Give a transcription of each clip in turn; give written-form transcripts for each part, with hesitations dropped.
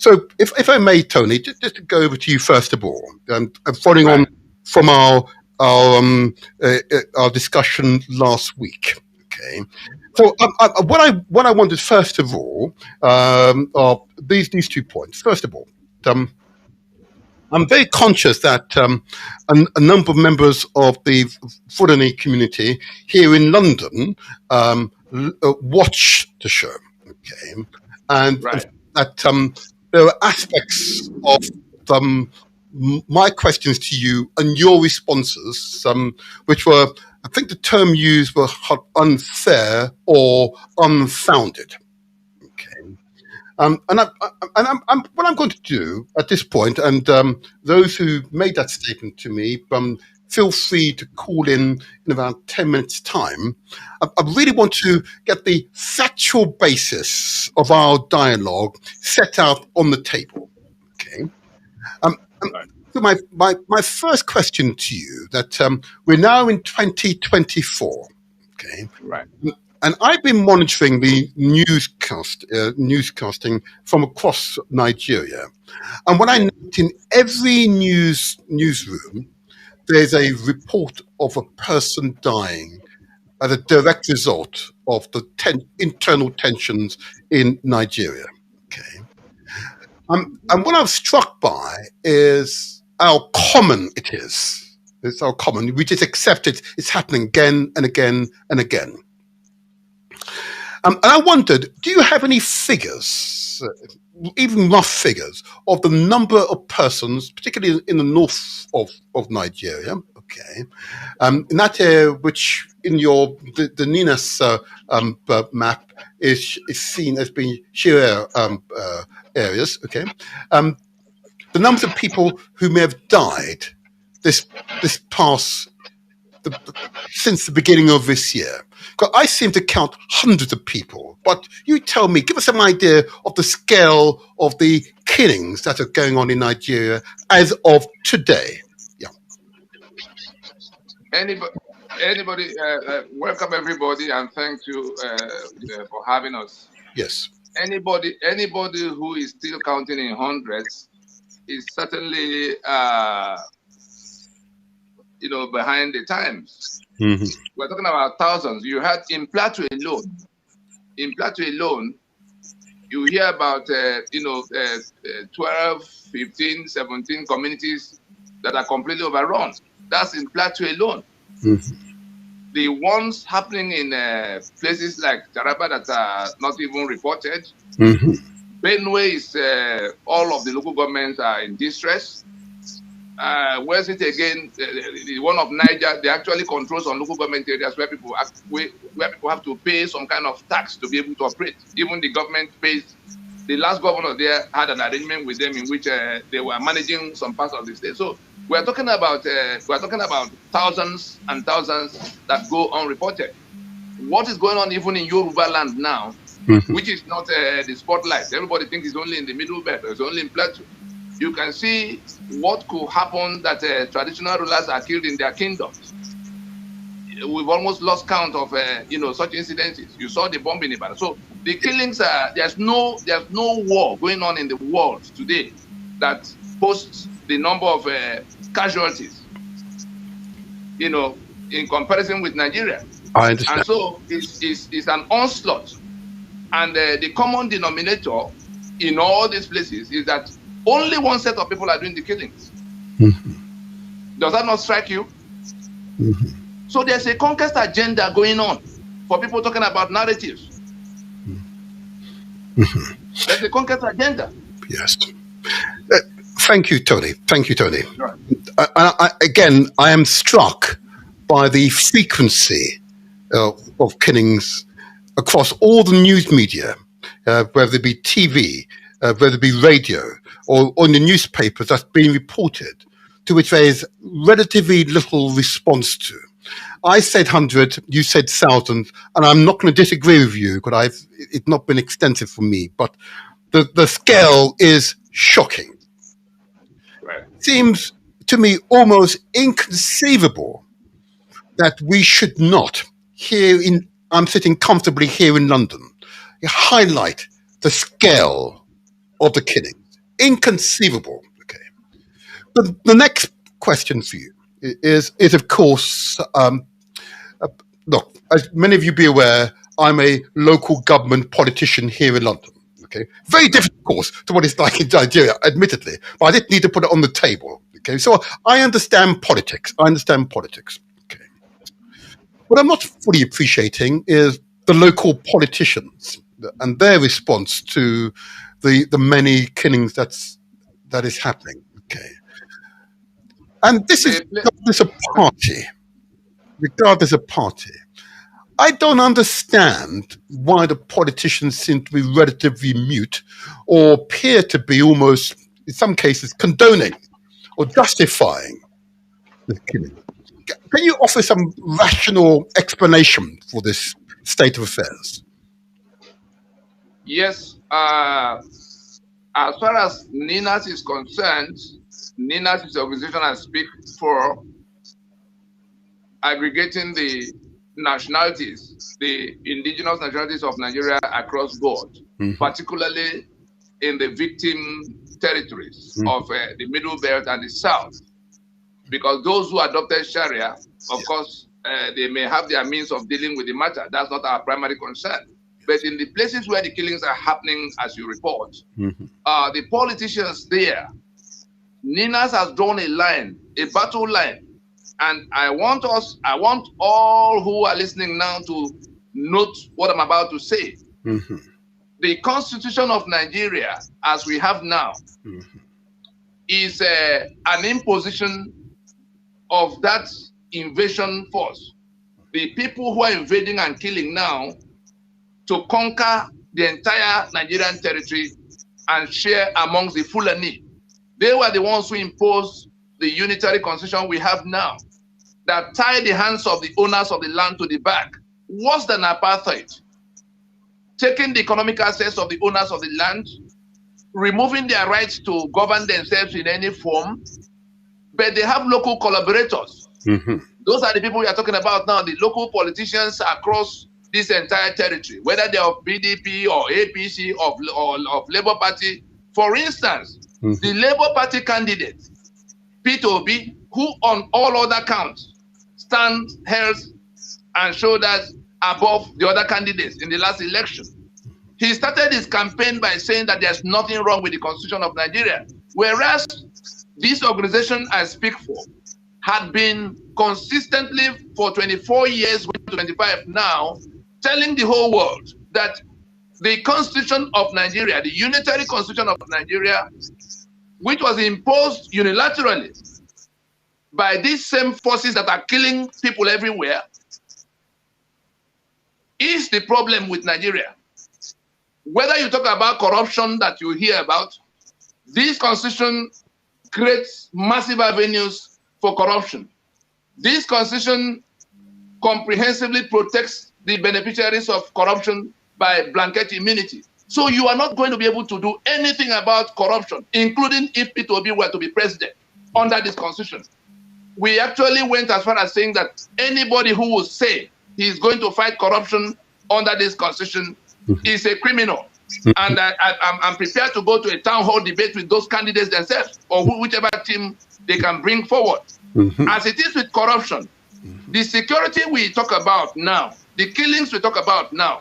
So, if I may, Tony, just to go over to you first of all, following on Right. from our discussion last week. Okay. So, what I wanted first of all are these 2 points. First of all, I'm very conscious that a number of members of the Fulani community here in London watch the show. Okay, and Right. that there are aspects of my questions to you and your responses, which were, I think the term used were unfair or unfounded. Okay. What I'm going to do at this point, and those who made that statement to me, feel free to call in about 10 minutes' time. I really want to get the factual basis of our dialogue set out on the table. Okay. Right. So my first question to you, that we're now in 2024. Okay. Right. And I've been monitoring the newscasting from across Nigeria. And what I note in every newsroom, there's a report of a person dying as a direct result of the internal tensions in Nigeria. Okay. And what I'm struck by is how common it is. It's how common. We just accept it. It's happening again and again and again. And I wondered, do you have any figures, even rough figures, of the number of persons, particularly in the north of Nigeria, okay, in that area which in the NINAS map is seen as being sheer areas, okay, the numbers of people who may have died this past since the beginning of this year? Because I seem to count hundreds of people. But you tell me, give us some idea of the scale of the killings that are going on in Nigeria as of today. Yeah. Anybody, welcome everybody, and thank you for having us. Yes. Anybody who is still counting in hundreds is certainly behind the times. Mm-hmm. We're talking about thousands. You had in Plateau alone, you hear about 12, 15, 17 communities that are completely overrun. That's in Plateau alone. Mm-hmm. The ones happening in places like Taraba that are not even reported. Mm-hmm. Benue is all of the local governments are in distress. Where's it again? The one of Niger, they actually control some local government areas where people have to pay some kind of tax to be able to operate. Even the government pays. The last governor there had an arrangement with them in which they were managing some parts of the state. So we're talking about thousands and thousands that go unreported. What is going on even in Yoruba land now, Mm-hmm. which is not the spotlight? Everybody thinks it's only in the Middle Belt, it's only in Plateau. You can see what could happen that traditional rulers are killed in their kingdoms. We've almost lost count of such incidences. You saw the bombing in Ibadan. So the killings there's no war going on in the world today that posts the number of casualties, in comparison with Nigeria. I understand. And so it's an onslaught. And the common denominator in all these places is that only one set of people are doing the killings. Mm-hmm. Does that not strike you? Mm-hmm. So there's a conquest agenda going on for people talking about narratives. Mm-hmm. There's a conquest agenda. Yes. Thank you, Tony. Right. Again, I am struck by the frequency of killings across all the news media, whether it be TV, whether it be radio, or on the newspapers that's being reported, to which there is relatively little response to. I said 100, you said thousands, and I'm not going to disagree with you, because it's not been extensive for me, but the scale is shocking. Right. Seems to me almost inconceivable that we should not, I'm sitting comfortably here in London, highlight the scale of the killings. inconceivable. Okay. The next question for you is of course, look, as many of you be aware, I'm a local government politician here in London. Okay, very different, of course, to what it's like in Nigeria, admittedly, but I did need to put it on the table. Okay, so I understand politics. I understand politics. Okay, what I'm not fully appreciating is the local politicians and their response to the many killings that is happening. Okay, and this is regardless of party, regardless of party. I don't understand why the politicians seem to be relatively mute or appear to be almost, in some cases, condoning or justifying the killing. Can you offer some rational explanation for this state of affairs? Yes. As far as NINAS is concerned, NINAS is the organization I speak for, aggregating the nationalities, the indigenous nationalities of Nigeria across board, particularly in the victim territories of the Middle Belt and the South. Because those who adopted Sharia, of course, they may have their means of dealing with the matter. That's not our primary concern. But in the places where the killings are happening, as you report, the politicians there, NINAS has drawn a line, a battle line. And I want all who are listening now to note what I'm about to say. The Constitution of Nigeria, as we have now, is an imposition of that invasion force. The people who are invading and killing now to conquer the entire Nigerian territory and share amongst the Fulani. They were the ones who imposed the unitary constitution we have now that tie the hands of the owners of the land to the back. Worse than apartheid. Taking the economic access of the owners of the land, removing their rights to govern themselves in any form, but they have local collaborators. Those are the people we are talking about now, the local politicians across this entire territory, whether they're of PDP or APC or of Labour Party. For instance, the Labour Party candidate, Peter Obi, who on all other counts stands head and shoulders above the other candidates in the last election. He started his campaign by saying that there's nothing wrong with the Constitution of Nigeria, whereas this organization I speak for had been consistently for 24 years, 25 now, telling the whole world that the Constitution of Nigeria, the unitary Constitution of Nigeria, which was imposed unilaterally by these same forces that are killing people everywhere, is the problem with Nigeria. Whether you talk about corruption that you hear about, this constitution creates massive avenues for corruption. This constitution comprehensively protects the beneficiaries of corruption by blanket immunity. So you are not going to be able to do anything about corruption, including if Peter Obi were to be president under this constitution. We actually went as far as saying that anybody who will say he's going to fight corruption under this constitution is a criminal. And I'm prepared to go to a town hall debate with those candidates themselves or whichever team they can bring forward. As it is with corruption, the security we talk about now, the killings we talk about now,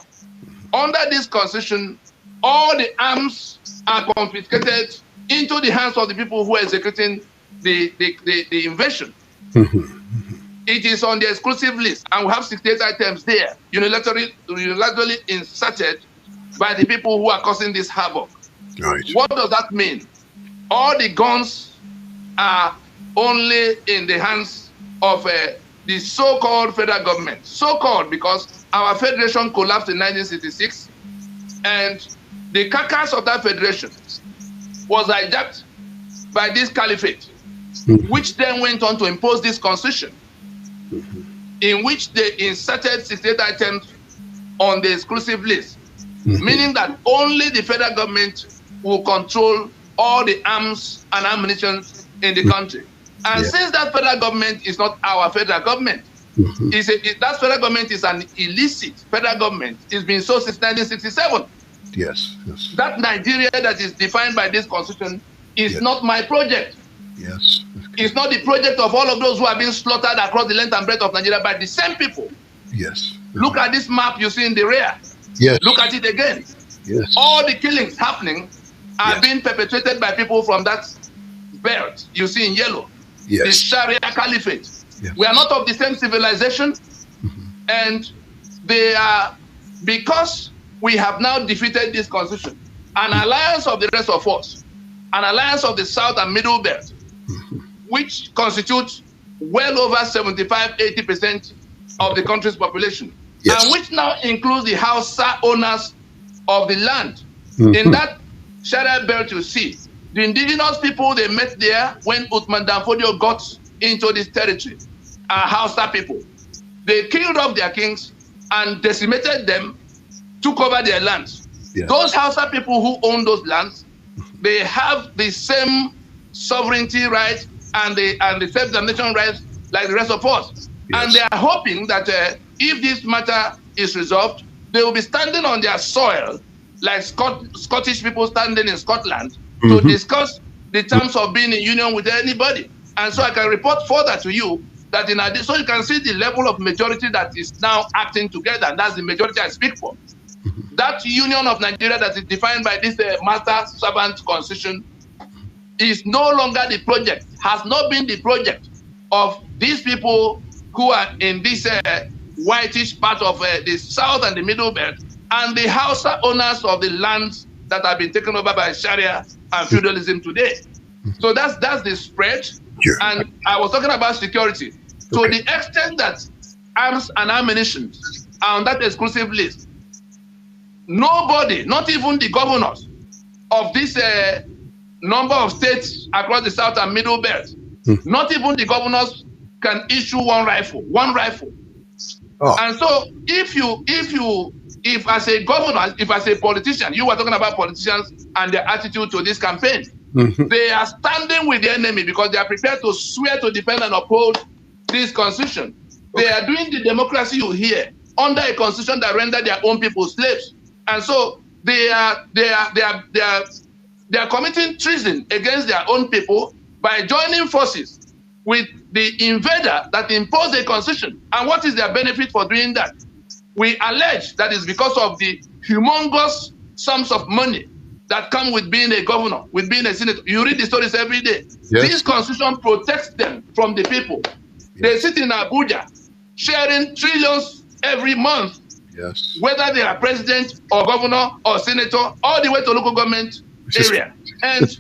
under this constitution, all the arms are confiscated into the hands of the people who are executing the invasion. It is on the exclusive list, and we have 68 items there, unilaterally inserted by the people who are causing this havoc. Right. What does that mean? All the guns are only in the hands of the so-called federal government. So-called because our federation collapsed in 1966, and the carcass of that federation was hijacked by this caliphate, which then went on to impose this constitution, in which they inserted 68 items on the exclusive list, meaning that only the federal government will control all the arms and ammunition in the country. And since that federal government is not our federal government, that federal government is an illicit federal government. It's been so since 1967. Yes. Yes. That Nigeria that is defined by this constitution is not my project. Yes. It's not the project of all of those who have been slaughtered across the length and breadth of Nigeria by the same people. Yes. Look at this map you see in the rear. Yes. Look at it again. Yes. All the killings happening are being perpetrated by people from that belt you see in yellow. Yes. The Sharia Caliphate. Yes. We are not of the same civilization, and they are, because we have now defeated this constitution, an alliance of the rest of us, an alliance of the South and Middle Belt, which constitutes well over 75-80% of the country's population, and which now includes the Hausa owners of the land. In that Sharia belt you see, the indigenous people they met there when Uthman Danfodio got into this territory are Hausa people. They killed off their kings and decimated them, took over their lands. Those Hausa people who own those lands, they have the same sovereignty rights and the self-determination rights like the rest of us. And they are hoping that if this matter is resolved, they will be standing on their soil like Scottish people standing in Scotland to discuss the terms of being in union with anybody. And so I can report further to you that in addition, so you can see the level of majority that is now acting together, and that's the majority I speak for. That union of Nigeria that is defined by this master-servant constitution is no longer the project, has not been the project of these people who are in this whitish part of the South and the Middle Belt, and the Hausa owners of the lands that have been taken over by Sharia and feudalism today. So that's the spread. And I was talking about security. To the extent that arms and ammunition are on that exclusive list, nobody, not even the governors of this number of states across the South and Middle Belt, not even the governors can issue one rifle. And so if as a governor, if as a politician, you were talking about politicians and their attitude to this campaign, they are standing with the enemy because they are prepared to swear to defend and uphold this constitution. They are doing the democracy you hear under a constitution that rendered their own people slaves. And so they are committing treason against their own people by joining forces with the invader that imposed a constitution. And what is their benefit for doing that? We allege that is because of the humongous sums of money that come with being a governor, with being a senator. You read the stories every day. This constitution protects them from the people. They sit in Abuja sharing trillions every month, whether they are president or governor or senator, all the way to local government area. And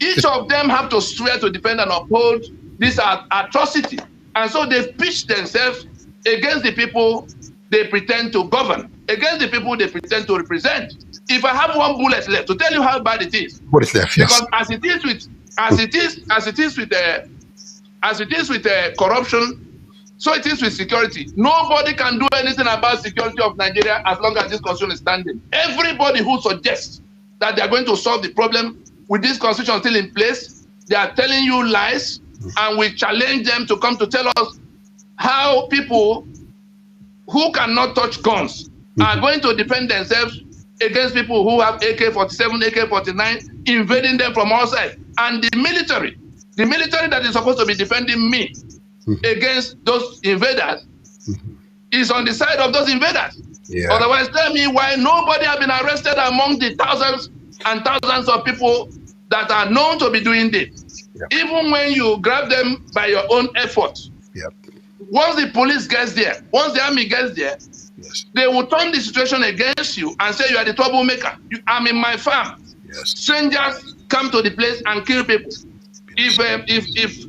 each of them have to swear to defend and uphold this atrocity. And so they've pitched themselves against the people they pretend to govern, against the people they pretend to represent. If I have one bullet left to tell you how bad it is, what is left? Because as it is with corruption, so it is with security. Nobody can do anything about security of Nigeria as long as this constitution is standing. Everybody who suggests that they are going to solve the problem with this constitution still in place, they are telling you lies, and we challenge them to come to tell us how people who cannot touch guns are going to defend themselves against people who have AK-47, AK-49 invading them from all sides. And the military that is supposed to be defending me against those invaders is on the side of those invaders. Otherwise, tell me why nobody has been arrested among the thousands and thousands of people that are known to be doing this. Even when you grab them by your own effort. Once the police gets there, once the army gets there, they will turn the situation against you and say you are the troublemaker. I'm in my farm. Strangers come to the place and kill people. If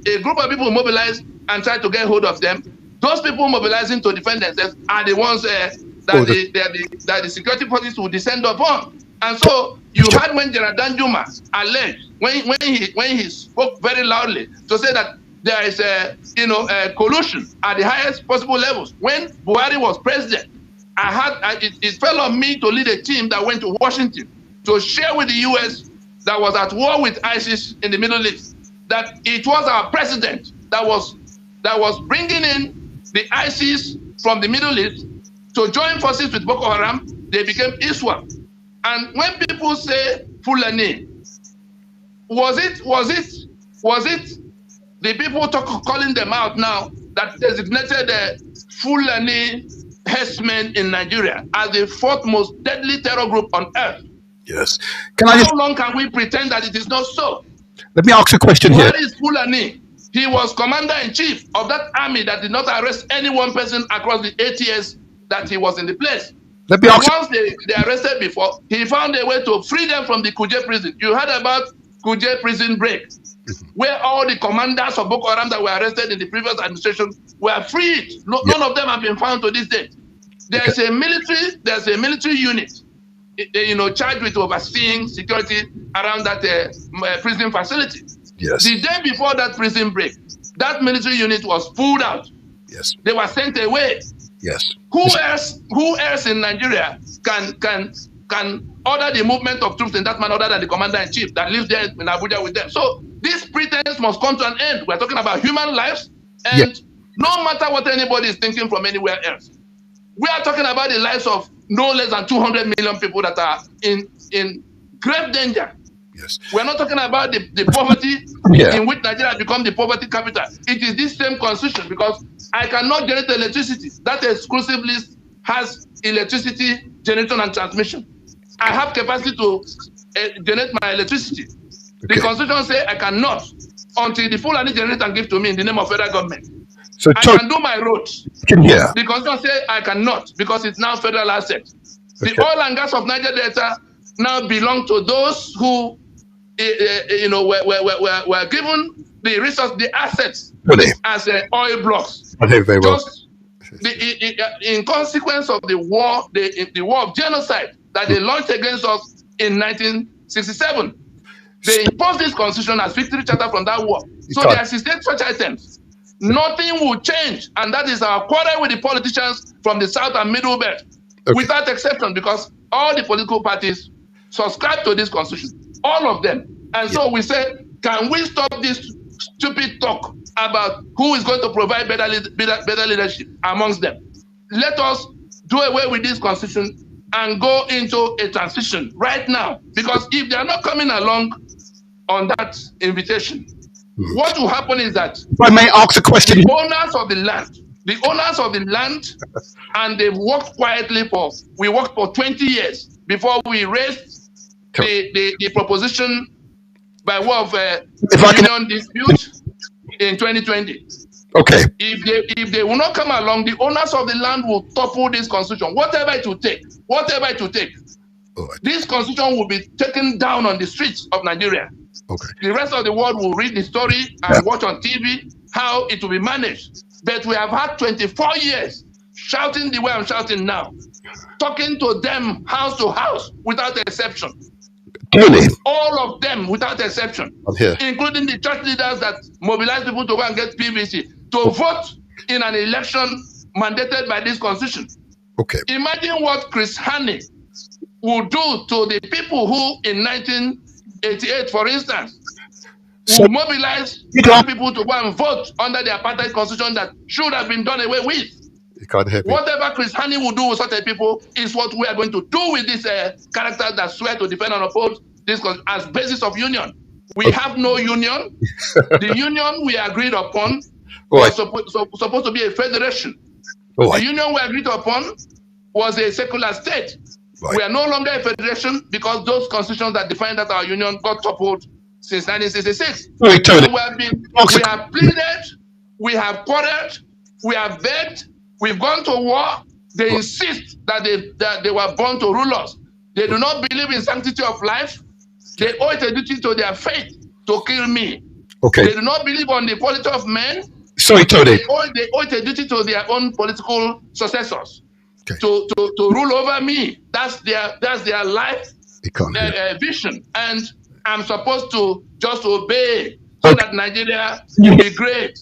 a group of people mobilize and try to get hold of them, those people mobilizing to defend themselves are the ones that the security forces will descend upon. And so you heard when General Danjuma alleged, when he spoke very loudly to say that there is a collusion at the highest possible levels. When Buhari was president, it fell on me to lead a team that went to Washington to share with the U.S. that was at war with ISIS in the Middle East, that it was our president that was bringing in the ISIS from the Middle East to join forces with Boko Haram. They became ISWAP. And when people say Fulani, was it the people calling them out now that designated the Fulani herdsmen in Nigeria as the fourth most deadly terror group on earth? Yes. How long can we pretend that it is not so? Let me ask a question here. What is Fulani? He was commander-in-chief of that army that did not arrest any one person across the 8 years that he was in the place. Once they arrested before, he found a way to free them from the Kuje prison. You heard about Kuje prison break, where all the commanders of Boko Haram that were arrested in the previous administration were freed. None of them have been found to this day. There's a military unit, charged with overseeing security around that prison facility. Yes. The day before that prison break, that military unit was pulled out. Yes. They were sent away. Yes. Who else in Nigeria can order the movement of troops in that manner other than the commander-in-chief that lives there in Abuja with them? So this pretense must come to an end. We're talking about human lives, and no matter what anybody is thinking from anywhere else, we are talking about the lives of no less than 200 million people that are in grave danger. Yes. We're not talking about the poverty in which Nigeria has become the poverty capital. It is this same constitution, because I cannot generate electricity. That exclusive list has electricity generation and transmission. I have capacity to generate my electricity. The constitution says I cannot until the Fulani generate and give to me in the name of federal government. So I can do my roads. The constitution says I cannot because it's now federal asset. The oil and gas of Niger Delta now belong to those who were given the resource, the assets as oil blocks. Just in consequence of the war, the war of genocide that they launched against us in 1967. They imposed this constitution as victory charter from that war. So they assisted such items. Nothing will change, and that is our quarrel with the politicians from the South and Middle Belt, without exception, because all the political parties subscribe to this constitution, all of them. And so we say, can we stop this stupid talk about who is going to provide better leadership amongst them? Let us do away with this constitution and go into a transition right now, because if they are not coming along on that invitation, what will happen is that, if I may ask a question, the owners of the land, and they've worked quietly we worked for 20 years before we raised the proposition by way of union dispute in 2020. Okay. If they will not come along, the owners of the land will topple this constitution, whatever it will take. This constitution will be taken down on the streets of Nigeria. Okay. The rest of the world will read the story and watch on TV how it will be managed. But we have had 24 years shouting the way I'm shouting now, talking to them house to house without exception. Really? All of them without exception, including the church leaders that mobilize people to go and get PVC to vote in an election mandated by this constitution. Okay. Imagine what Chris Hani would do to the people who in 1988, for instance, who mobilized people to go and vote under the apartheid constitution that should have been done away with. You can't help Whatever Chris Hani will do with such a people is what we are going to do with these characters that swear to defend and oppose this as basis of union. We have no union. The union we agreed upon was supposed to be a federation. The union we agreed upon was a secular state. We are no longer a federation because those constitutions that define that our union got toppled since 1966. We have pleaded, we have quarreled, we have begged, we've gone to war. They insist that they were born to rule us. They do not believe in sanctity of life. They owe it a duty to their faith to kill me. Okay. They do not believe on the quality of men. Sorry, Tony. They owe it a duty to their own political successors to rule over me. That's their life vision. And I'm supposed to just obey so that Nigeria will be great.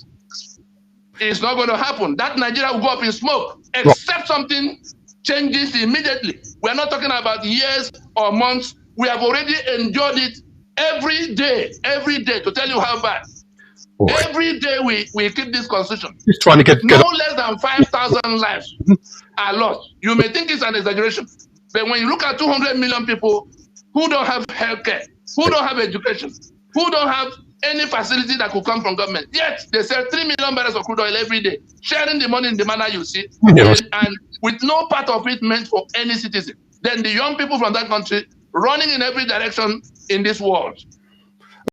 It's not going to happen. That Nigeria will go up in smoke, except something changes immediately. We're not talking about years or months. We have already endured it every day, to tell you how bad. Every day we keep this constitution. Just trying to get no less than 5,000 lives are lost. You may think it's an exaggeration. But when you look at 200 million people who don't have healthcare, who don't have education, who don't have any facility that could come from government, yet they sell 3 million barrels of crude oil every day, sharing the money in the manner you see, and with no part of it meant for any citizen. Then the young people from that country running in every direction in this world.